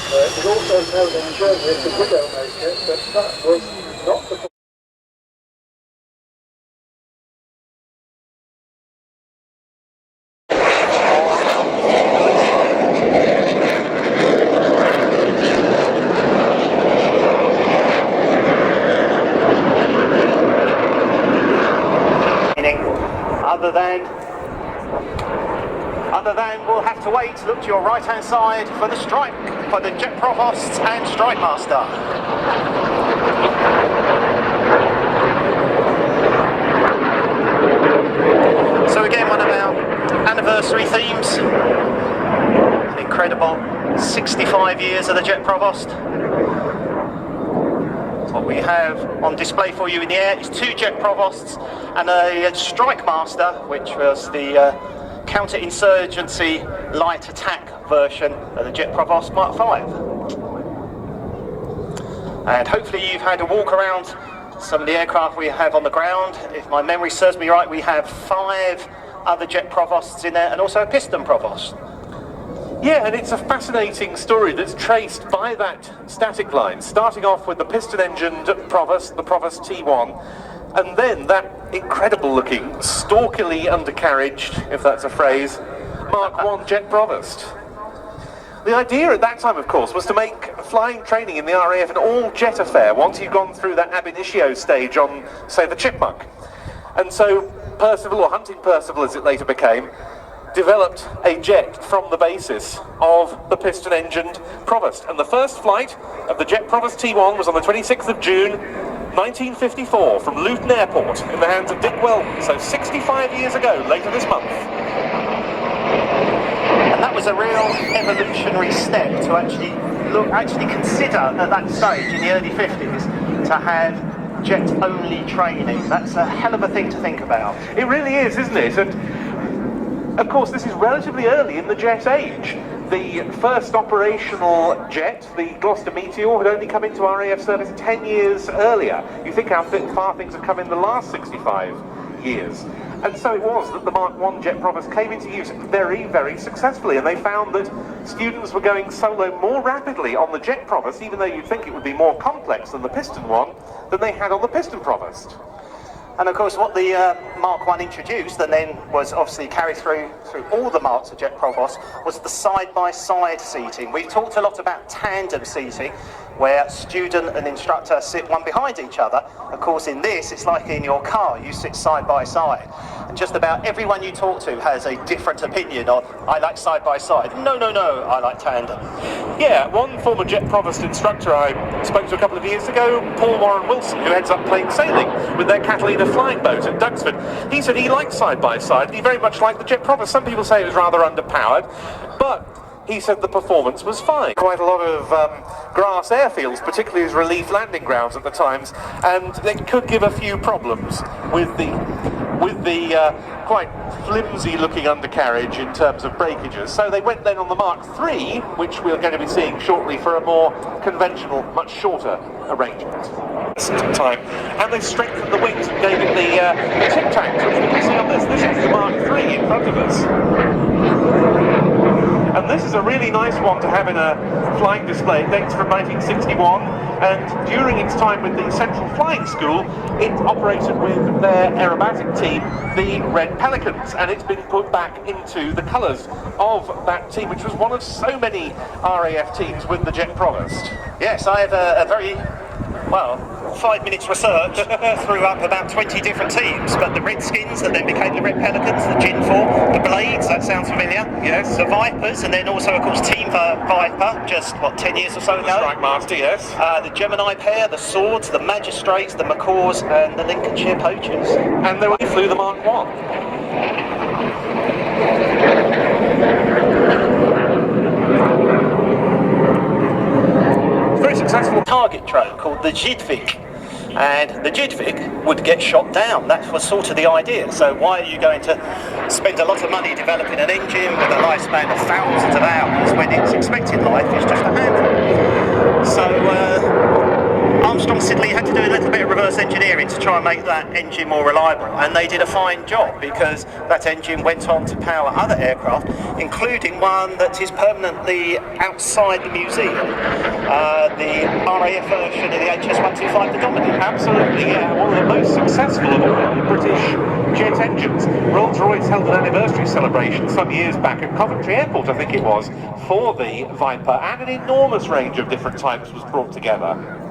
It was also known in Germany as the Widowmaker, but that was not the other than we'll have to wait. Look to your right hand side for the Jet Provost and Strikemaster. So again, one of our anniversary themes, an incredible 65 years of the Jet Provost. What we have on display for you in the air is 2 Jet Provosts and a Strikemaster, which was the counter-insurgency light attack version of the Jet Provost Mark V. And hopefully you've had a walk around some of the aircraft we have on the ground. If my memory serves me right, we have 5 other Jet Provosts in there and also a Piston Provost. Yeah, and it's a fascinating story that's traced by that static line, starting off with the piston-engined Provost, the Provost T1, and then that incredible-looking, stalkily undercarriaged, if that's a phrase, Mark I Jet Provost. The idea at that time, of course, was to make flying training in the RAF an all-jet affair once you'd gone through that ab initio stage on, say, the Chipmunk. And so Percival, or Hunting Percival as it later became, developed a jet from the basis of the piston-engined Provost. And the first flight of the Jet Provost T1 was on the 26th of June, 1954, from Luton Airport, in the hands of Dick Weldon, so 65 years ago, later this month. And that was a real evolutionary step to actually consider at that stage, in the early 50s, to have jet-only training. That's a hell of a thing to think about. It really is, isn't it? And of course, this is relatively early in the jet age. The first operational jet, the Gloucester Meteor, had only come into RAF service 10 years earlier. You think how far things have come in the last 65 years. And so it was that the Mark I Jet Provost came into use very, very successfully, and they found that students were going solo more rapidly on the Jet Provost, even though you'd think it would be more complex than the Piston one, than they had on the Piston Provost. And of course what the Mark I introduced, and then was obviously carried through all the Marks of Jet Provost, was the side-by-side seating. We've talked a lot about tandem seating, where student and instructor sit one behind each other. Of course in this, it's like in your car, you sit side by side. And just about everyone you talk to has a different opinion on, I like side by side. No, I like tandem. Yeah, one former Jet Provost instructor I spoke to a couple of years ago, Paul Warren Wilson, who heads up plain sailing with their Catalina flying boat at Duxford. He said he liked side by side, and he very much liked the Jet Provost. Some people say it was rather underpowered, but he said the performance was fine. Quite a lot of grass airfields, particularly as relief landing grounds at the times, and they could give a few problems with the quite flimsy-looking undercarriage in terms of breakages. So they went then on the Mark III, which we're going to be seeing shortly, for a more conventional, much shorter arrangement. Time, and they strengthened the wings and gave it the tip tanks, which we can see on this. This is the Mark III in front of us. And And this is a really nice one to have in a flying display. It dates from 1961, and during its time with the Central Flying School, it operated with their aerobatic team, the Red Pelicans, and it's been put back into the colours of that team, which was one of so many RAF teams with the Jet Provost. Yes, I have a very, well, 5 minutes research threw up about 20 different teams, but the Redskins that then became the Red Pelicans, the Gin 4, the Blades, that sounds familiar. Yes. The Vipers, and then also of course Team Viper, just what, 10 years or so ago. Strikemaster, yes. The Gemini pair, the Swords, the Magistrates, the Macaws, and the Lincolnshire Poachers. And they flew the Mark 1. Very successful Target drone called the Jidvik, and the Jidvik would get shot down. That was sort of the idea. So why are you going to spend a lot of money developing an engine with a lifespan of thousands of hours when its expected life is just a handful? So Armstrong Siddeley had to do a little bit of reverse engineering to try and make that engine more reliable, and they did a fine job because that engine went on to power other aircraft, including one that is permanently outside the museum, the RAF version of the HS-125, the Dominant. Absolutely, yeah, one of the most successful of all British jet engines. Rolls-Royce held an anniversary celebration some years back at Coventry Airport, I think it was, for the Viper, and an enormous range of different types was brought together.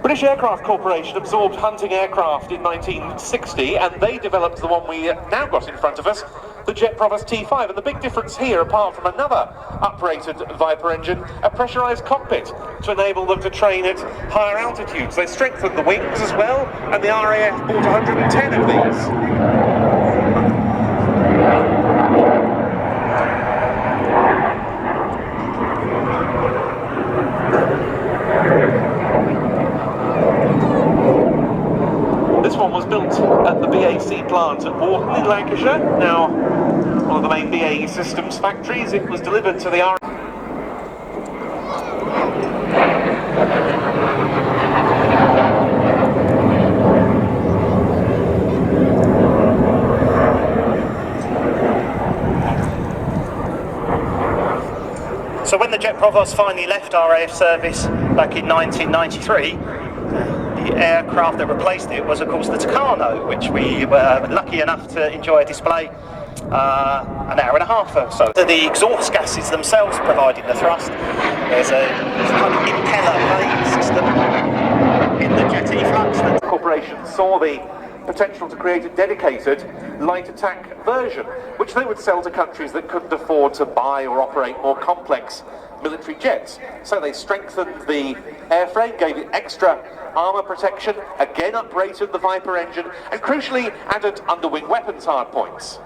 British Aircraft Corporation absorbed Hunting Aircraft in 1960, and they developed the one we now got in front of us, the Jet Provost T5. And the big difference here, apart from another uprated Viper engine, a pressurised cockpit to enable them to train at higher altitudes. They strengthened the wings as well, and the RAF bought 110 of these. This one was built at the BAC plant at Warton in Lancashire. Now, one of the main BAE Systems factories. It was delivered to the RAF. So when the Jet Provost finally left RAF service back in 1993, the aircraft that replaced it was of course the Tucano, which we were lucky enough to enjoy a display an hour and a half or so. So the exhaust gases themselves providing the thrust. There's a kind of impeller blade system in the jet E-flux. The corporation saw the potential to create a dedicated light attack version, which they would sell to countries that couldn't afford to buy or operate more complex military jets. So they strengthened the airframe, gave it extra armour protection, again uprated the Viper engine, and crucially added underwing weapons hardpoints.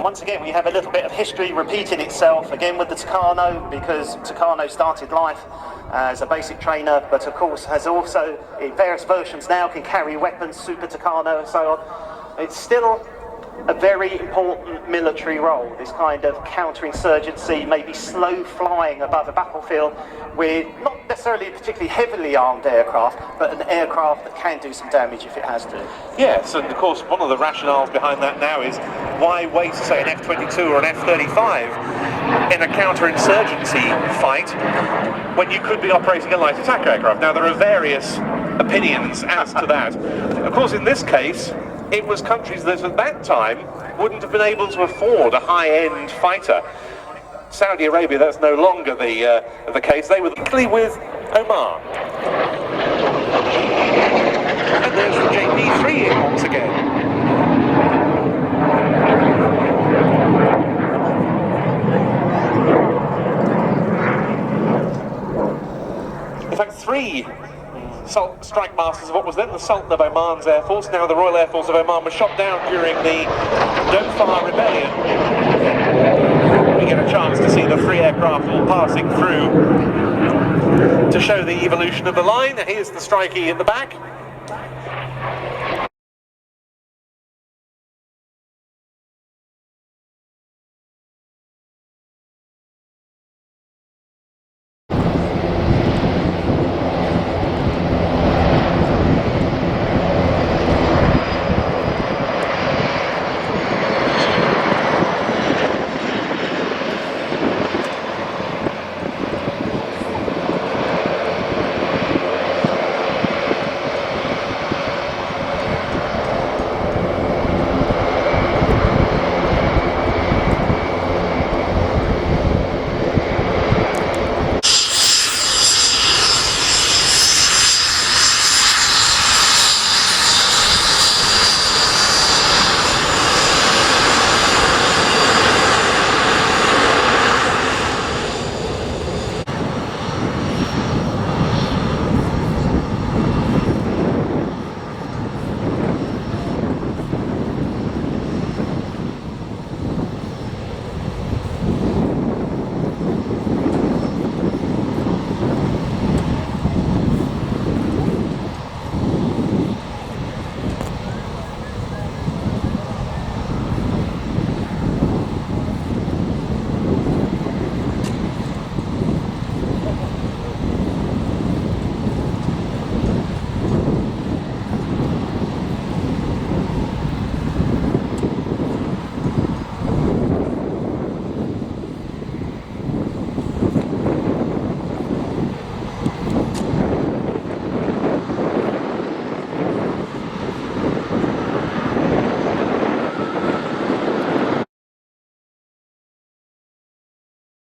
Once again, we have a little bit of history repeating itself again with the Tucano, because Tucano started life as a basic trainer, but of course has also, in various versions now, can carry weapons, Super Tucano and so on. It's still a very important military role, this kind of counterinsurgency, maybe slow flying above a battlefield with not necessarily a particularly heavily armed aircraft, but an aircraft that can do some damage if it has to. Yes, and of course one of the rationales behind that now is why waste, say, an F-22 or an F-35 in a counterinsurgency fight when you could be operating a light attack aircraft. Now there are various opinions as to that. Of course in this case it was countries that at that time wouldn't have been able to afford a high-end fighter. Saudi Arabia, that's no longer the case. They were particularly with Oman. And there's the JP3 in once again. In fact, 3 strike masters of what was then the Sultan of Oman's Air Force, now the Royal Air Force of Oman, was shot down during the Dhofar Rebellion. We get a chance to see the 3 aircraft all passing through to show the evolution of the line. Here's the strikey at the back.